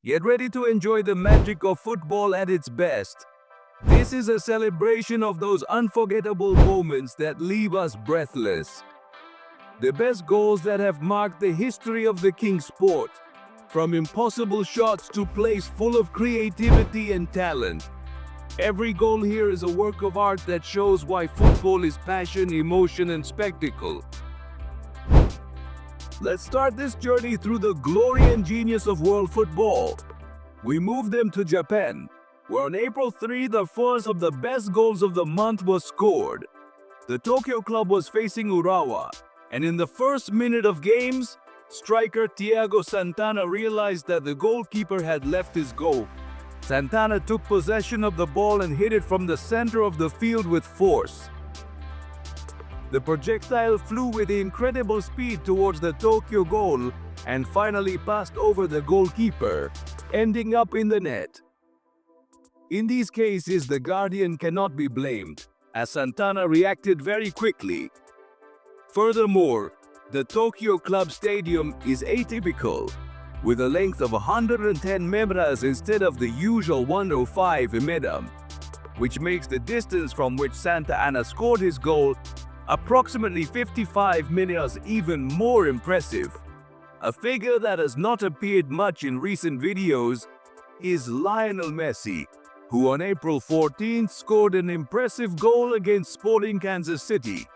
Get ready to enjoy the magic of football at its best. This is a celebration of those unforgettable moments that leave us breathless. The best goals that have marked the history of the king sport. From impossible shots to plays full of creativity and talent. Every goal here is a work of art that shows why football is passion, emotion, and spectacle. Let's start this journey through the glory and genius of world football. We move them to Japan, where on April 3, the first of the best goals of the month was scored. The Tokyo club was facing Urawa, and in the first minute of games, striker Thiago Santana realized that the goalkeeper had left his goal. Santana took possession of the ball and hit it from the center of the field with force. The projectile flew with incredible speed towards the Tokyo goal and finally passed over the goalkeeper, ending up in the net. In these cases, the guardian cannot be blamed, as Santana reacted very quickly. Furthermore, the Tokyo Club Stadium is atypical, with a length of 110 meters instead of the usual 105 meters, which makes the distance from which Santa Ana scored his goal approximately 55 meters even more impressive. A figure that has not appeared much in recent videos is Lionel Messi, who on April 14th scored an impressive goal against Sporting Kansas City.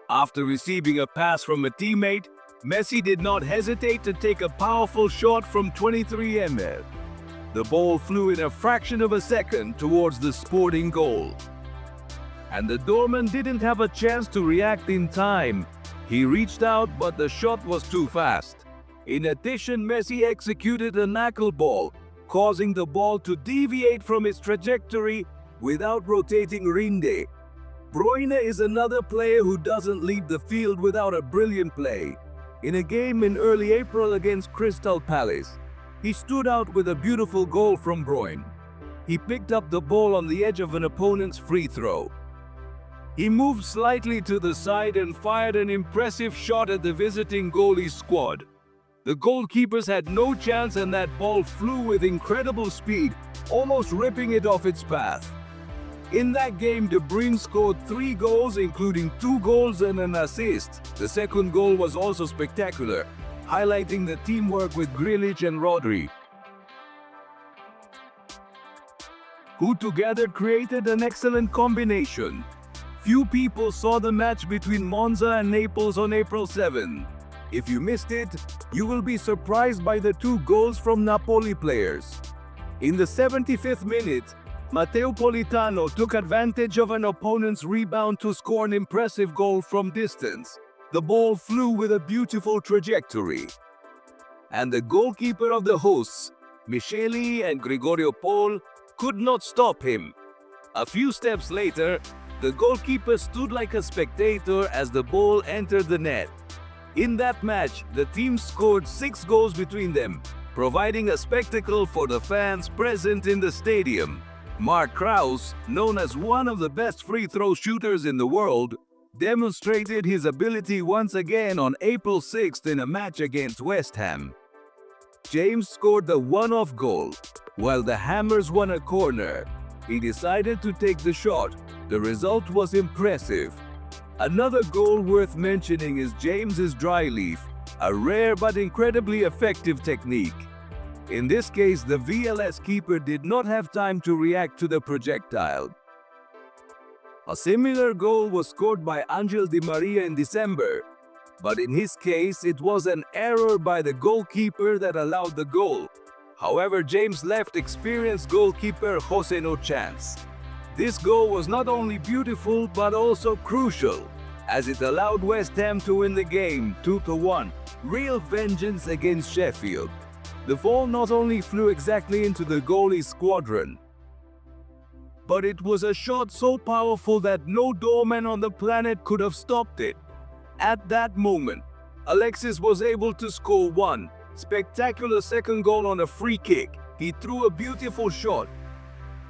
After receiving a pass from a teammate, Messi did not hesitate to take a powerful shot from 23 meters. The ball flew in a fraction of a second towards the Sporting goal. And the doorman didn't have a chance to react in time. He reached out, but the shot was too fast. In addition, Messi executed a knuckleball, causing the ball to deviate from its trajectory without rotating Rinde. Bruyne is another player who doesn't leave the field without a brilliant play. In a game in early April against Crystal Palace, he stood out with a beautiful goal from Bruyne. He picked up the ball on the edge of an opponent's free throw. He moved slightly to the side and fired an impressive shot at the visiting goalie's squad. The goalkeepers had no chance and that ball flew with incredible speed, almost ripping it off its path. In that game, De Bruyne scored 3 goals, including 2 goals and an assist. The second goal was also spectacular, highlighting the teamwork with Grealish and Rodri, who together created an excellent combination. Few people saw the match between Monza and Naples on April 7. If you missed it, you will be surprised by the 2 goals from Napoli players. In the 75th minute, Matteo Politano took advantage of an opponent's rebound to score an impressive goal from distance. The ball flew with a beautiful trajectory. And the goalkeeper of the hosts, Micheli and Gregorio Paul, could not stop him. A few steps later, the goalkeeper stood like a spectator as the ball entered the net. In that match, the teams scored 6 goals between them, providing a spectacle for the fans present in the stadium. Mark Krause, known as one of the best free throw shooters in the world, demonstrated his ability once again on April 6th in a match against West Ham. James scored the one-off goal, while the Hammers won a corner. He decided to take the shot. The result was impressive. Another goal worth mentioning is James's dry leaf, a rare but incredibly effective technique. In this case, the VLS keeper did not have time to react to the projectile. A similar goal was scored by Angel Di Maria in December, but in his case, it was an error by the goalkeeper that allowed the goal. However, James left experienced goalkeeper Jose no chance. This goal was not only beautiful but also crucial, as it allowed West Ham to win the game 2-1. Real vengeance against Sheffield. The ball not only flew exactly into the goalie's squadron, but it was a shot so powerful that no doorman on the planet could have stopped it. At that moment, Alexis was able to score one spectacular second goal on a free kick. He threw a beautiful shot,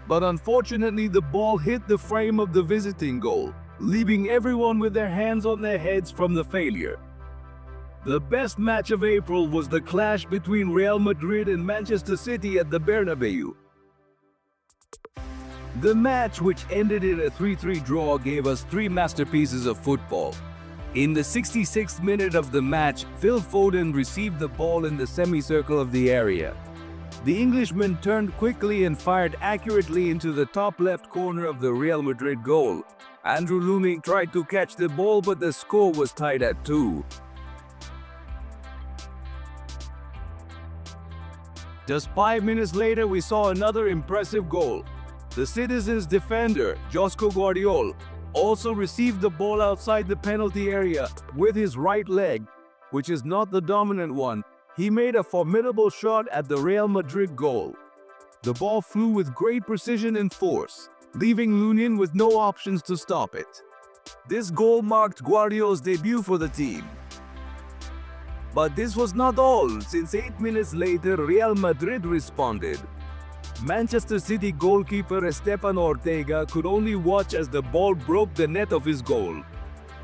but unfortunately the ball hit the frame of the visiting goal, leaving everyone with their hands on their heads from the failure. The best match of April was the clash between Real Madrid and Manchester City at the Bernabeu. The match, which ended in a 3-3 draw, gave us three masterpieces of football. In the 66th minute of the match, Phil Foden received the ball in the semicircle of the area. The Englishman turned quickly and fired accurately into the top left corner of the Real Madrid goal. Andrew Looming tried to catch the ball, but the score was tied at 2. Just 5 minutes later, we saw another impressive goal. The Citizens' defender, Josko Guardiola, also received the ball outside the penalty area with his right leg, which is not the dominant one. He made a formidable shot at the Real Madrid goal. The ball flew with great precision and force, leaving Lunin with no options to stop it. This goal marked Guardiola's debut for the team. But this was not all, since 8 minutes later Real Madrid responded. Manchester City goalkeeper Esteban Ortega could only watch as the ball broke the net of his goal.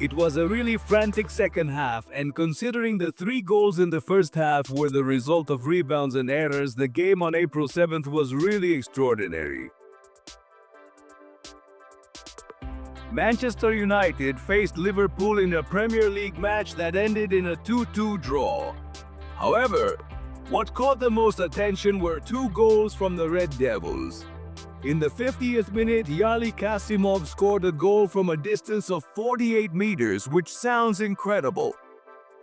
It was a really frantic second half, and considering the 3 goals in the first half were the result of rebounds and errors, the game on April 7th was really extraordinary. Manchester United faced Liverpool in a Premier League match that ended in a 2-2 draw. However, what caught the most attention were 2 goals from the Red Devils. In the 50th minute, Yali Kasimov scored a goal from a distance of 48 meters, which sounds incredible.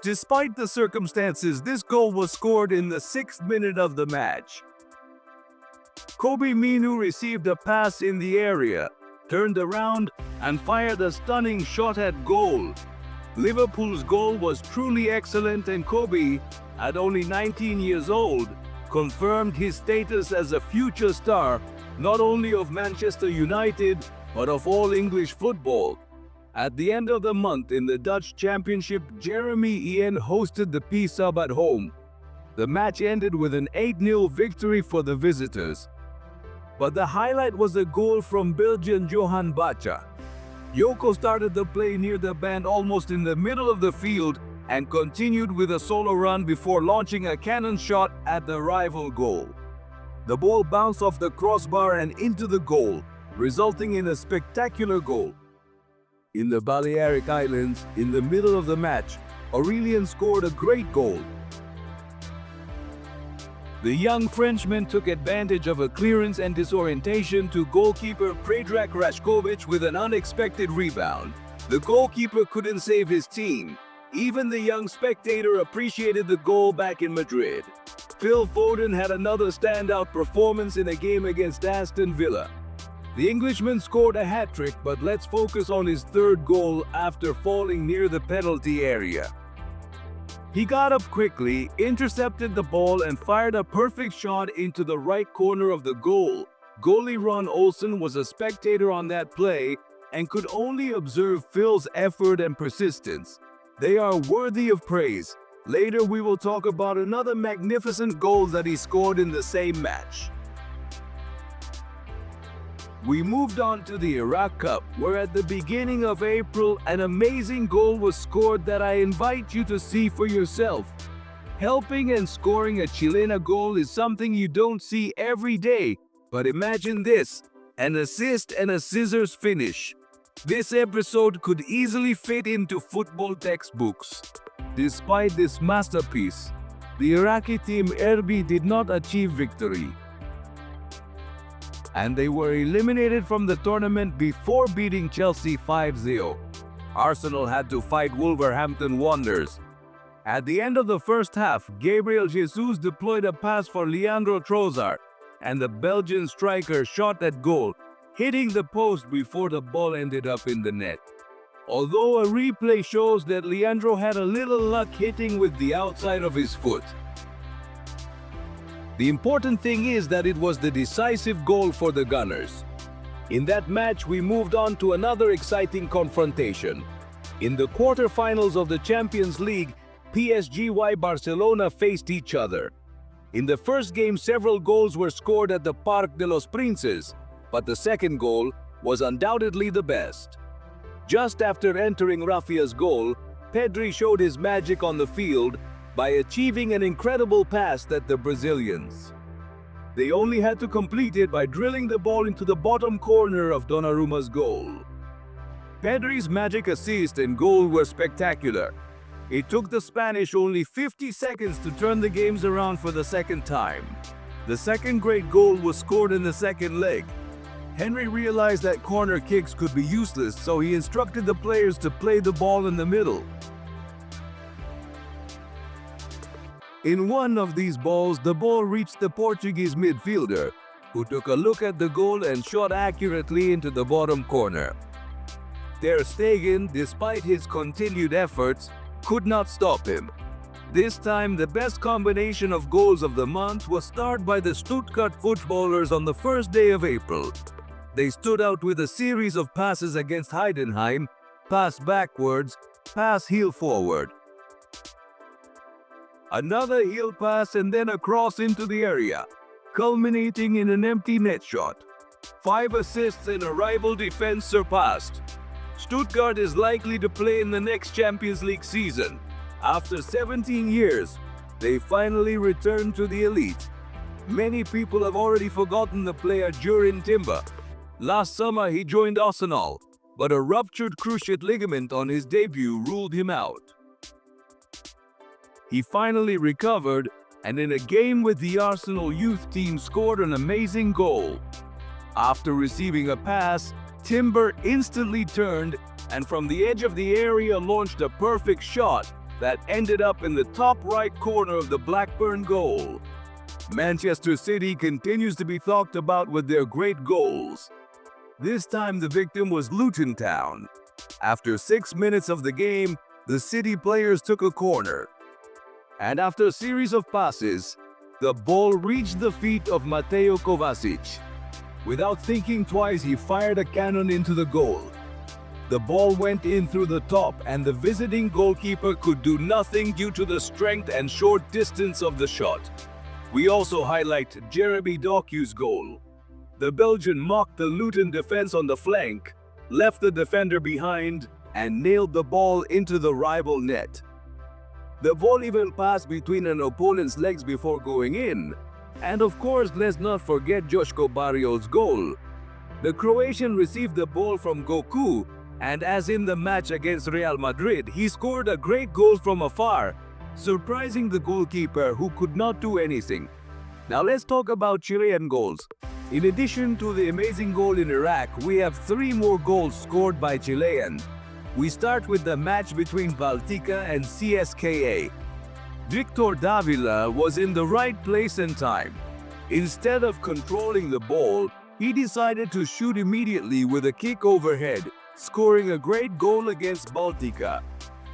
Despite the circumstances, this goal was scored in the 6th minute of the match. Kobe Minu received a pass in the area, turned around, and fired a stunning shot at goal. Liverpool's goal was truly excellent, and Kobe, at only 19 years old, confirmed his status as a future star, not only of Manchester United, but of all English football. At the end of the month in the Dutch Championship, Jeremy Ian hosted the P-Sub at home. The match ended with an 8-0 victory for the visitors. But the highlight was a goal from Belgian Johan Bacha. Yoko started the play near the band almost in the middle of the field and continued with a solo run before launching a cannon shot at the rival goal. The ball bounced off the crossbar and into the goal, resulting in a spectacular goal. In the Balearic Islands, in the middle of the match, Aurelien scored a great goal. The young Frenchman took advantage of a clearance and disorientation to goalkeeper Predrag Rashkovic with an unexpected rebound. The goalkeeper couldn't save his team. Even the young spectator appreciated the goal back in Madrid. Phil Foden had another standout performance in a game against Aston Villa. The Englishman scored a hat-trick, but let's focus on his 3rd goal after falling near the penalty area. He got up quickly, intercepted the ball, and fired a perfect shot into the right corner of the goal. Goalie Ron Olsen was a spectator on that play and could only observe Phil's effort and persistence. They are worthy of praise. Later we will talk about another magnificent goal that he scored in the same match. We moved on to the Iraq Cup, where at the beginning of April, an amazing goal was scored that I invite you to see for yourself. Helping and scoring a Chilena goal is something you don't see every day, but imagine this, an assist and a scissors finish. This episode could easily fit into football textbooks. Despite this masterpiece, the Iraqi team Erbil did not achieve victory, and they were eliminated from the tournament before beating Chelsea 5-0. Arsenal had to fight Wolverhampton Wanderers. At the end of the first half, Gabriel Jesus deployed a pass for Leandro Trossard, and the Belgian striker shot at goal, hitting the post before the ball ended up in the net. Although a replay shows that Leandro had a little luck hitting with the outside of his foot. The important thing is that it was the decisive goal for the Gunners. In that match, we moved on to another exciting confrontation. In the quarterfinals of the Champions League, PSG Barcelona faced each other. In the first game, several goals were scored at the Parc de los Princes, but the second goal was undoubtedly the best. Just after entering Rafia's goal, Pedri showed his magic on the field by achieving an incredible pass at the Brazilians. They only had to complete it by drilling the ball into the bottom corner of Donnarumma's goal. Pedri's magic assist and goal were spectacular. It took the Spanish only 50 seconds to turn the games around for the second time. The second great goal was scored in the second leg. Henry realized that corner kicks could be useless, so he instructed the players to play the ball in the middle. In one of these balls, the ball reached the Portuguese midfielder, who took a look at the goal and shot accurately into the bottom corner. Ter Stegen, despite his continued efforts, could not stop him. This time, the best combination of goals of the month was starred by the Stuttgart footballers on the first day of April. They stood out with a series of passes against Heidenheim, pass backwards, pass heel forward. Another heel pass and then a cross into the area, culminating in an empty net shot. 5 assists and a rival defense surpassed. Stuttgart is likely to play in the next Champions League season. After 17 years, they finally returned to the elite. Many people have already forgotten the player Jurrien Timber. Last summer he joined Arsenal, but a ruptured cruciate ligament on his debut ruled him out. He finally recovered and in a game with the Arsenal youth team scored an amazing goal. After receiving a pass, Timber instantly turned and from the edge of the area launched a perfect shot that ended up in the top right corner of the Blackburn goal. Manchester City continues to be talked about with their great goals. This time the victim was Luton Town. After 6 minutes of the game, the City players took a corner. And after a series of passes, the ball reached the feet of Mateo Kovacic. Without thinking twice, he fired a cannon into the goal. The ball went in through the top and the visiting goalkeeper could do nothing due to the strength and short distance of the shot. We also highlight Jeremy Doku's goal. The Belgian mocked the Luton defense on the flank, left the defender behind, and nailed the ball into the rival net. The ball even passed between an opponent's legs before going in. And of course, let's not forget Joško Barrios' goal. The Croatian received the ball from Goku, and as in the match against Real Madrid, he scored a great goal from afar, surprising the goalkeeper who could not do anything. Now let's talk about Chilean goals. In addition to the amazing goal in Iraq, we have 3 more goals scored by Chilean. We start with the match between Baltica and CSKA. Victor Davila was in the right place and time. Instead of controlling the ball, he decided to shoot immediately with a kick overhead, scoring a great goal against Baltica.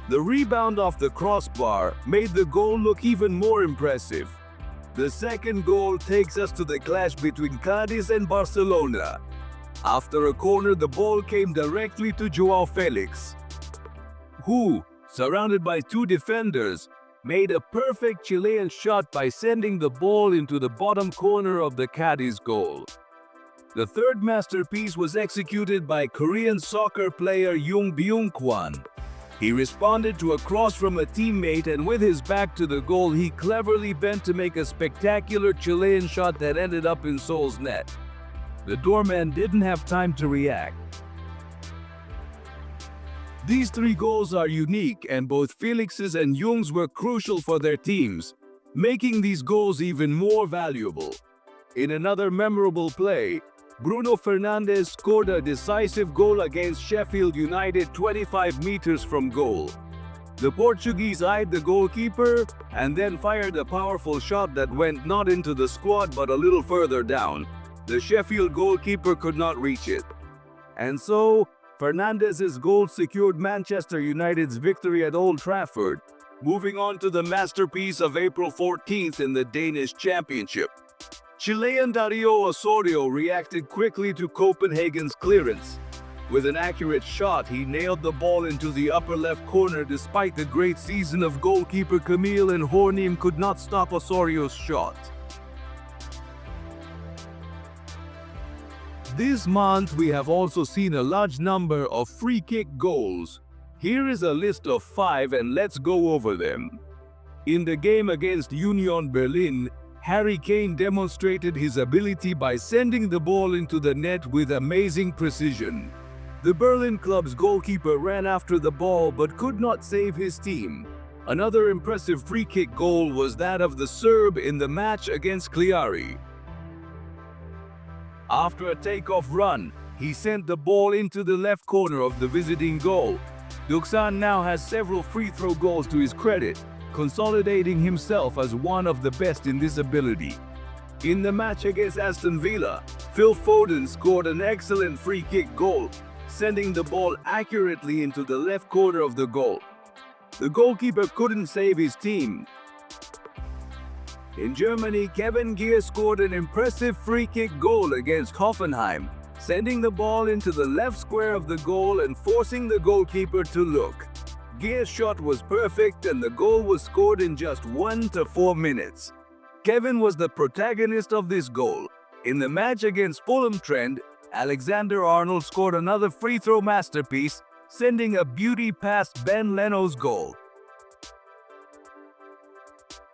The rebound off the crossbar made the goal look even more impressive. The second goal takes us to the clash between Cadiz and Barcelona. After a corner, the ball came directly to João Felix, who, surrounded by 2 defenders, made a perfect Chilean shot by sending the ball into the bottom corner of the Cadiz goal. The third masterpiece was executed by Korean soccer player Young Byung-kwan. He responded to a cross from a teammate and with his back to the goal, he cleverly bent to make a spectacular Chilean shot that ended up in Seoul's net. The doorman didn't have time to react. These 3 goals are unique and both Felix's and Jung's were crucial for their teams, making these goals even more valuable. In another memorable play, Bruno Fernandes scored a decisive goal against Sheffield United 25 meters from goal. The Portuguese eyed the goalkeeper and then fired a powerful shot that went not into the squad but a little further down. The Sheffield goalkeeper could not reach it. And so, Fernandes's goal secured Manchester United's victory at Old Trafford, moving on to the masterpiece of April 14th in the Danish Championship. Chilean Dario Osorio reacted quickly to Copenhagen's clearance. With an accurate shot, he nailed the ball into the upper left corner despite the great season of goalkeeper Camille and Horneim could not stop Osorio's shot. This month, we have also seen a large number of free kick goals. Here is a list of 5 and let's go over them. In the game against Union Berlin, Harry Kane demonstrated his ability by sending the ball into the net with amazing precision. The Berlin club's goalkeeper ran after the ball but could not save his team. Another impressive free kick goal was that of the Serb in the match against Cagliari. After a takeoff run, he sent the ball into the left corner of the visiting goal. Duxan now has several free throw goals to his credit, consolidating himself as one of the best in this ability. In the match against Aston Villa, Phil Foden scored an excellent free kick goal, sending the ball accurately into the left corner of the goal. The goalkeeper couldn't save his team. In Germany, Kevin Geer scored an impressive free kick goal against Hoffenheim, sending the ball into the left square of the goal and forcing the goalkeeper to look. Geer's shot was perfect and the goal was scored in just 1 to 4 minutes. Kevin was the protagonist of this goal. In the match against Fulham Trent, Alexander-Arnold scored another free throw masterpiece, sending a beauty past Ben Leno's goal.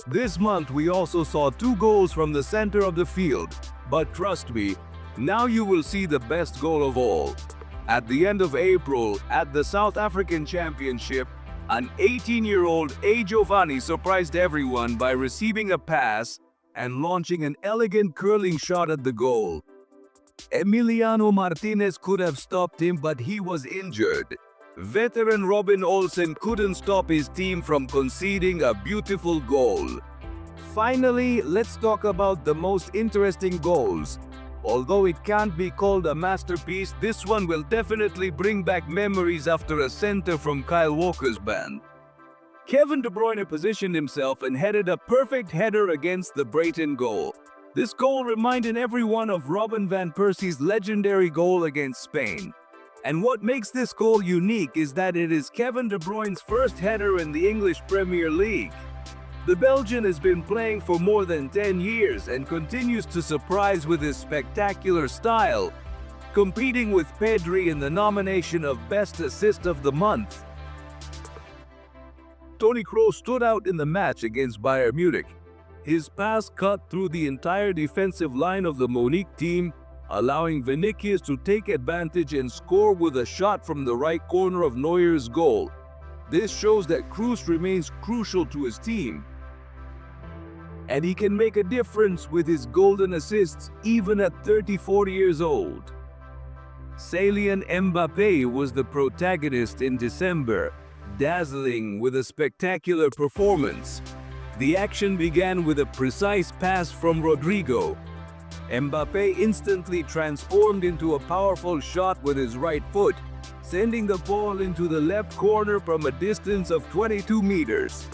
This month we also saw 2 goals from the center of the field, but trust me, now you will see the best goal of all. At the end of April, at the South African Championship, an 18-year-old A. Giovanni surprised everyone by receiving a pass and launching an elegant curling shot at the goal. Emiliano Martinez could have stopped him, but he was injured. Veteran Robin Olsen couldn't stop his team from conceding a beautiful goal. Finally, let's talk about the most interesting goals. Although it can't be called a masterpiece, this one will definitely bring back memories after a center from Kyle Walker's band. Kevin De Bruyne positioned himself and headed a perfect header against the Brighton goal. This goal reminded everyone of Robin van Persie's legendary goal against Spain. And what makes this goal unique is that it is Kevin De Bruyne's first header in the English Premier League. The Belgian has been playing for more than 10 years and continues to surprise with his spectacular style, competing with Pedri in the nomination of Best Assist of the Month. Toni Kroos stood out in the match against Bayern Munich. His pass cut through the entire defensive line of the Munich team, allowing Vinicius to take advantage and score with a shot from the right corner of Neuer's goal. This shows that Kroos remains crucial to his team, and he can make a difference with his golden assists even at 34 years old. Kylian Mbappé was the protagonist in December, dazzling with a spectacular performance. The action began with a precise pass from Rodrigo. Mbappé instantly transformed into a powerful shot with his right foot, sending the ball into the left corner from a distance of 22 meters.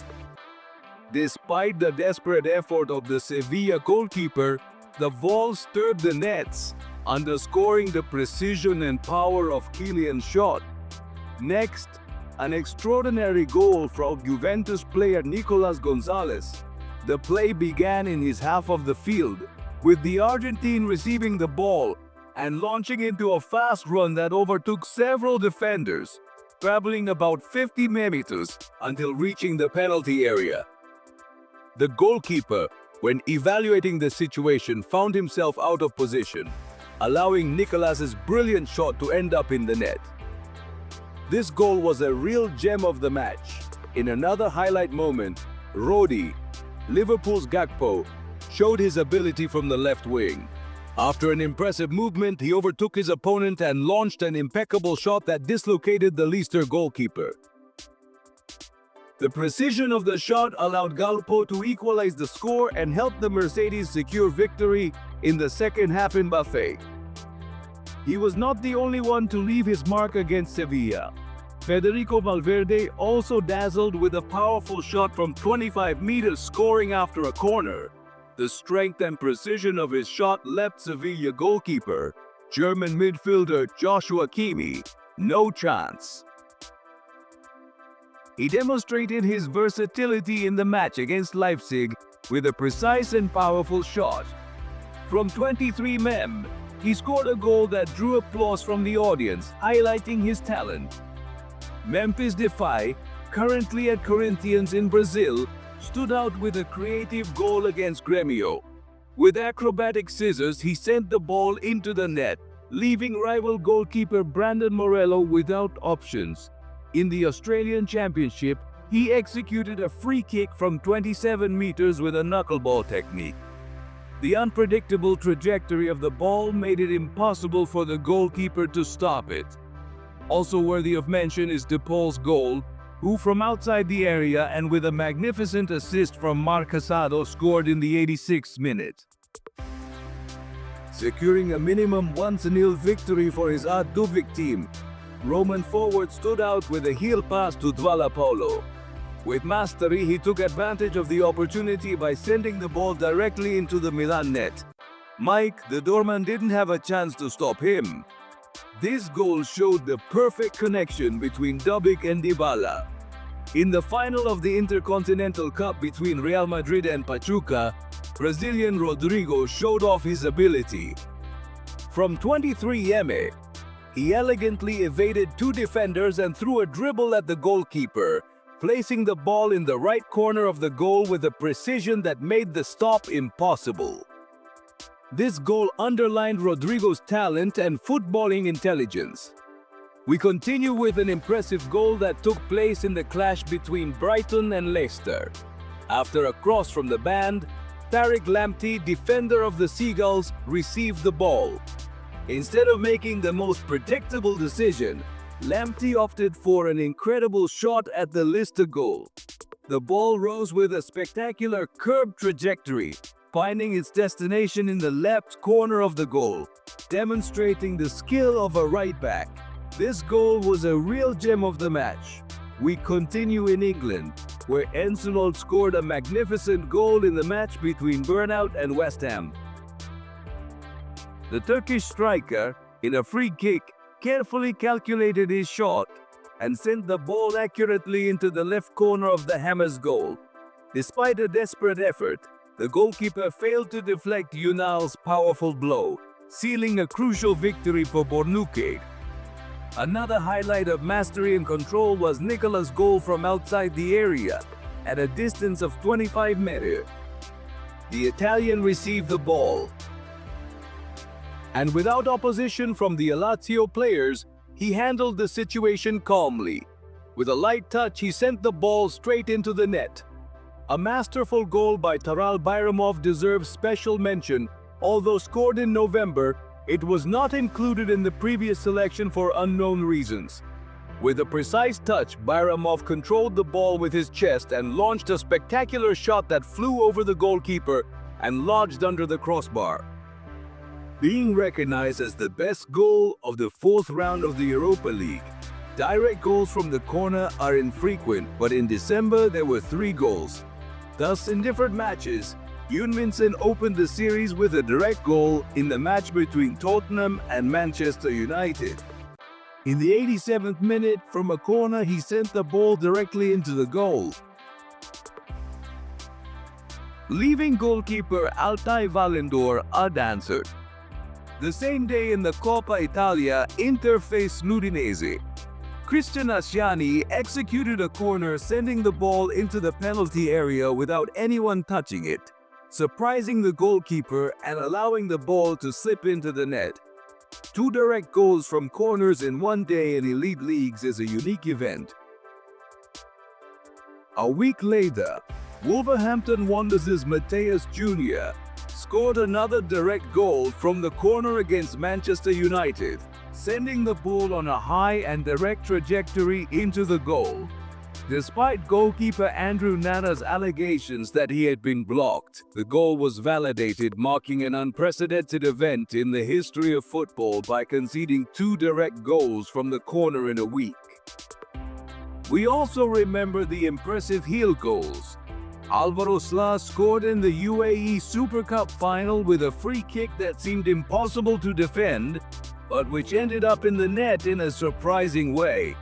Despite the desperate effort of the Sevilla goalkeeper, the ball stirred the nets, underscoring the precision and power of Kylian's shot. Next, an extraordinary goal from Juventus player Nicolas Gonzalez. The play began in his half of the field, with the Argentine receiving the ball and launching into a fast run that overtook several defenders, traveling about 50 meters until reaching the penalty area. The goalkeeper, when evaluating the situation, found himself out of position, allowing Nicolas's brilliant shot to end up in the net. This goal was a real gem of the match. In another highlight moment, Rodri, Liverpool's Gakpo, showed his ability from the left wing. After an impressive movement, he overtook his opponent and launched an impeccable shot that dislocated the Leicester goalkeeper. The precision of the shot allowed Gakpo to equalize the score and help the Mercedes secure victory in the second half in Buffet. He was not the only one to leave his mark against Sevilla. Federico Valverde also dazzled with a powerful shot from 25 meters, scoring after a corner. The strength and precision of his shot left Sevilla goalkeeper, German midfielder Joshua Kimmich, no chance. He demonstrated his versatility in the match against Leipzig with a precise and powerful shot. From 23 m, he scored a goal that drew applause from the audience, highlighting his talent. Memphis Depay, currently at Corinthians in Brazil, stood out with a creative goal against Grêmio. With acrobatic scissors, he sent the ball into the net, leaving rival goalkeeper Brandon Morello without options. In the Australian Championship, he executed a free kick from 27 meters with a knuckleball technique. The unpredictable trajectory of the ball made it impossible for the goalkeeper to stop it. Also worthy of mention is DePaul's goal, who from outside the area and with a magnificent assist from Marc Casado scored in the 86th minute, securing a minimum 1-0 victory for his Arduvik team. Roman forward stood out with a heel pass to Dvala Paulo. With mastery, he took advantage of the opportunity by sending the ball directly into the Milan net. Mike, the doorman, didn't have a chance to stop him. This goal showed the perfect connection between Dubik and Dybala. In the final of the Intercontinental Cup between Real Madrid and Pachuca, Brazilian Rodrigo showed off his ability. From 23 he elegantly evaded two defenders and threw a dribble at the goalkeeper, placing the ball in the right corner of the goal with a precision that made the stop impossible. This goal underlined Rodrigo's talent and footballing intelligence. We continue with an impressive goal that took place in the clash between Brighton and Leicester. After a cross from the band, Tariq Lamptey, defender of the Seagulls, received the ball. Instead of making the most predictable decision, Lamptey opted for an incredible shot at the Leicester goal. The ball rose with a spectacular curved trajectory, finding its destination in the left corner of the goal, demonstrating the skill of a right back. This goal was a real gem of the match. We continue in England, where Ensenal scored a magnificent goal in the match between Burnout and West Ham. The Turkish striker, in a free kick, carefully calculated his shot and sent the ball accurately into the left corner of the Hammers' goal. Despite a desperate effort, the goalkeeper failed to deflect Unal's powerful blow, sealing a crucial victory for Bornucade. Another highlight of mastery and control was Nicola's goal from outside the area, at a distance of 25 meters. The Italian received the ball, and without opposition from the Lazio players, he handled the situation calmly. With a light touch, he sent the ball straight into the net. A masterful goal by Taral Bayramov deserves special mention. Although scored in November, it was not included in the previous selection for unknown reasons. With a precise touch, Bayramov controlled the ball with his chest and launched a spectacular shot that flew over the goalkeeper and lodged under the crossbar. Being recognized as the best goal of the fourth round of the Europa League, direct goals from the corner are infrequent, but in December there were 3 goals. Thus, in different matches, Yoon-Min opened the series with a direct goal in the match between Tottenham and Manchester United. In the 87th minute, from a corner, he sent the ball directly into the goal, leaving goalkeeper Altai Valendor unanswered. The same day in the Coppa Italia, Inter faced Udinese. Christian Asciani executed a corner, sending the ball into the penalty area without anyone touching it, surprising the goalkeeper and allowing the ball to slip into the net. 2 direct goals from corners in one day in elite leagues is a unique event. A week later, Wolverhampton Wanderers' Mateus Jr. scored another direct goal from the corner against Manchester United, sending the ball on a high and direct trajectory into the goal. Despite goalkeeper Andrew Nana's allegations that he had been blocked, the goal was validated, marking an unprecedented event in the history of football by conceding 2 direct goals from the corner in a week. We also remember the impressive heel goals. Alvaro Sla scored in the UAE Super Cup final with a free kick that seemed impossible to defend, but which ended up in the net in a surprising way.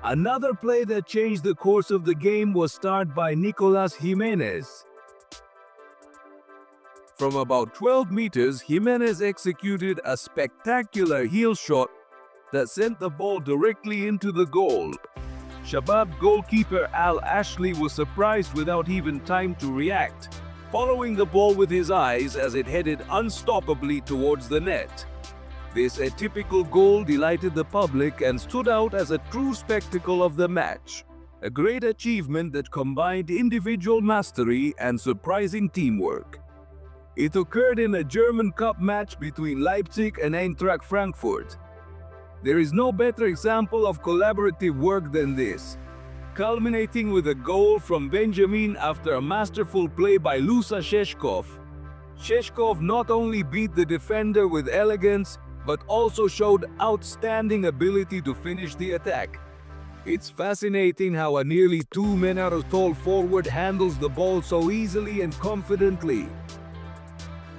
Another play that changed the course of the game was started by Nicolas Jimenez. From about 12 meters, Jimenez executed a spectacular heel shot that sent the ball directly into the goal. Shabab goalkeeper Al Ashley was surprised without even time to react, following the ball with his eyes as it headed unstoppably towards the net. This atypical goal delighted the public and stood out as a true spectacle of the match, a great achievement that combined individual mastery and surprising teamwork. It occurred in a German Cup match between Leipzig and Eintracht Frankfurt. There is no better example of collaborative work than this, culminating with a goal from Benjamin after a masterful play by Lusa Sheshkov. Sheshkov not only beat the defender with elegance, but also showed outstanding ability to finish the attack. It's fascinating how a nearly 2 meter tall forward handles the ball so easily and confidently.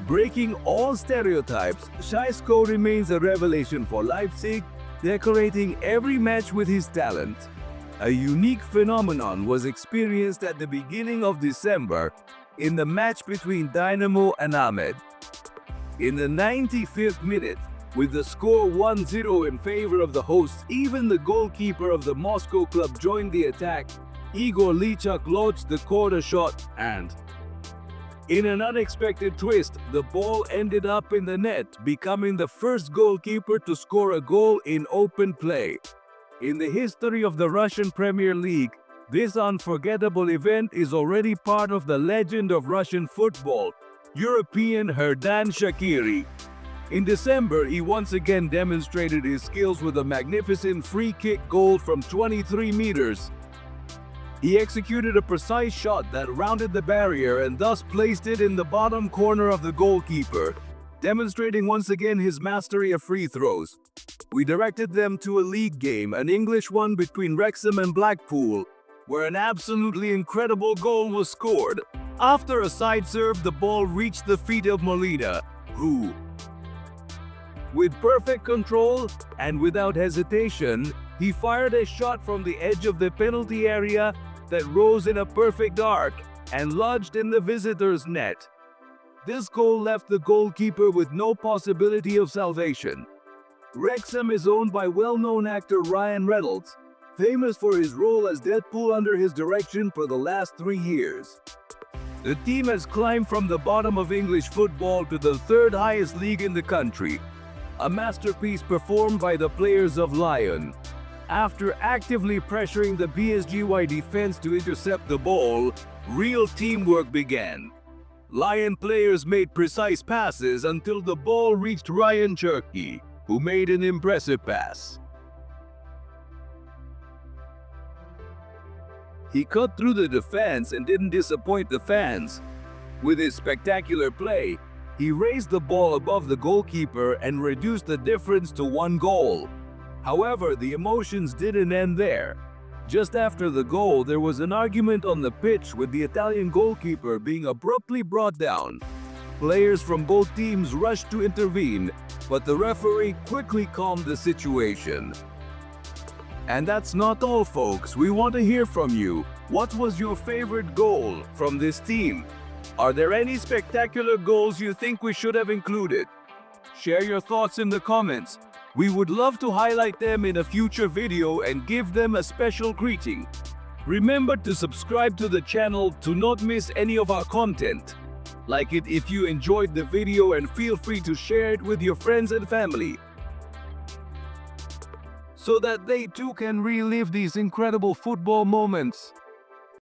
Breaking all stereotypes, Sheshkov remains a revelation for Leipzig, decorating every match with his talent. A unique phenomenon was experienced at the beginning of December in the match between Dynamo and Ahmed. In the 95th minute, with the score 1-0 in favor of the hosts, even the goalkeeper of the Moscow club joined the attack. Igor Lichak launched the corner shot and, in an unexpected twist, the ball ended up in the net, becoming the first goalkeeper to score a goal in open play. In the history of the Russian Premier League, this unforgettable event is already part of the legend of Russian football, European Herdan Shaqiri. In December, he once again demonstrated his skills with a magnificent free kick goal from 23 meters. He executed a precise shot that rounded the barrier and thus placed it in the bottom corner of the goalkeeper, demonstrating once again his mastery of free throws. We directed them to a league game, an English one between Wrexham and Blackpool, where an absolutely incredible goal was scored. After a side serve, the ball reached the feet of Molina, who, with perfect control and without hesitation, he fired a shot from the edge of the penalty area that rose in a perfect arc and lodged in the visitor's net. This goal left the goalkeeper with no possibility of salvation. Wrexham is owned by well-known actor Ryan Reynolds, famous for his role as Deadpool under his direction for the last 3 years. The team has climbed from the bottom of English football to the third highest league in the country, a masterpiece performed by the players of Lyon. After actively pressuring the BSGY defense to intercept the ball, real teamwork began. Lyon players made precise passes until the ball reached Ryan Cherky, who made an impressive pass. He cut through the defense and didn't disappoint the fans. With his spectacular play, he raised the ball above the goalkeeper and reduced the difference to 1 goal. However, the emotions didn't end there. Just after the goal, there was an argument on the pitch, with the Italian goalkeeper being abruptly brought down. Players from both teams rushed to intervene, but the referee quickly calmed the situation. And that's not all, folks. We want to hear from you. What was your favorite goal from this team? Are there any spectacular goals you think we should have included? Share your thoughts in the comments. We would love to highlight them in a future video and give them a special greeting. Remember to subscribe to the channel to not miss any of our content. Like it if you enjoyed the video, and feel free to share it with your friends and family, so that they too can relive these incredible football moments.